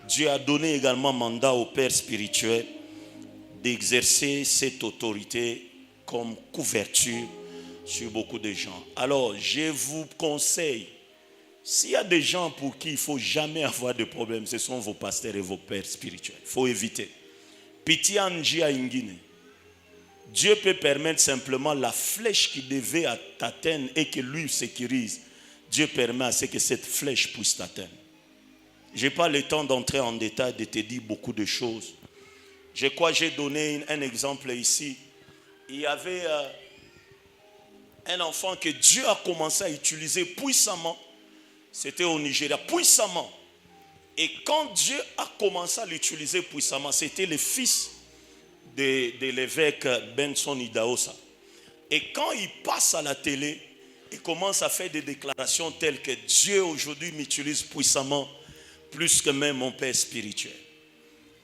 Dieu a donné également mandat aux pères spirituels d'exercer cette autorité comme couverture sur beaucoup de gens. Alors, je vous conseille, s'il y a des gens pour qui il ne faut jamais avoir de problème, ce sont vos pasteurs et vos pères spirituels. Il faut éviter. Pitié Anjia Ingine. Dieu peut permettre simplement la flèche qui devait t'atteindre et que lui sécurise. Dieu permet à ce que cette flèche puisse t'atteindre. Je n'ai pas le temps d'entrer en détail, de te dire beaucoup de choses. Je crois que j'ai donné un exemple ici. Il y avait un enfant que Dieu a commencé à utiliser puissamment. C'était au Nigeria, puissamment. Et quand Dieu a commencé à l'utiliser puissamment, c'était le fils de l'évêque Benson Idahosa. Et quand il passe à la télé, il commence à faire des déclarations telles que Dieu aujourd'hui m'utilise puissamment, plus que même mon père spirituel.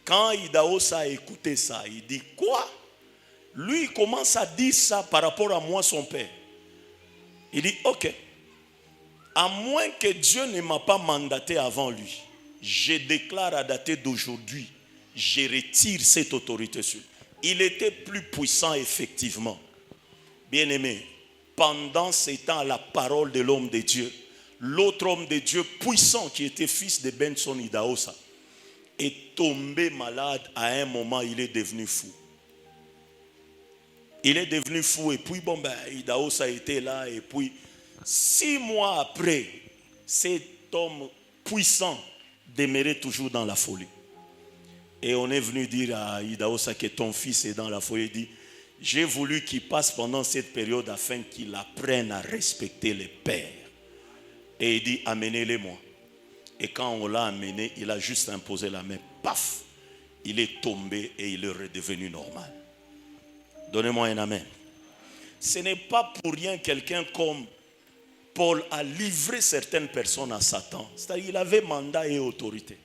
Quand Idahosa a écouté ça, il dit quoi? Lui, il commence à dire ça par rapport à moi, son père. Il dit ok, à moins que Dieu ne m'a pas mandaté avant lui, je déclare à dater d'aujourd'hui, je retire cette autorité sur lui. Il était plus puissant effectivement. Bien-aimé, pendant ces temps, la parole de l'homme de Dieu, l'autre homme de Dieu puissant qui était fils de Benson Idahosa, est tombé malade à un moment, il est devenu fou. Il est devenu fou et puis Idahosa était là et puis 6 mois après, cet homme puissant demeurait toujours dans la folie. Et on est venu dire à Idahosa que ton fils est dans la folie. Il dit, j'ai voulu qu'il passe pendant cette période afin qu'il apprenne à respecter les pères. Et il dit, amenez-les-moi. Et quand on l'a amené, il a juste imposé la main. Paf! Il est tombé et il est redevenu normal. Donnez-moi un amen. Ce n'est pas pour rien quelqu'un comme Paul a livré certaines personnes à Satan. C'est-à-dire qu'il avait mandat et autorité.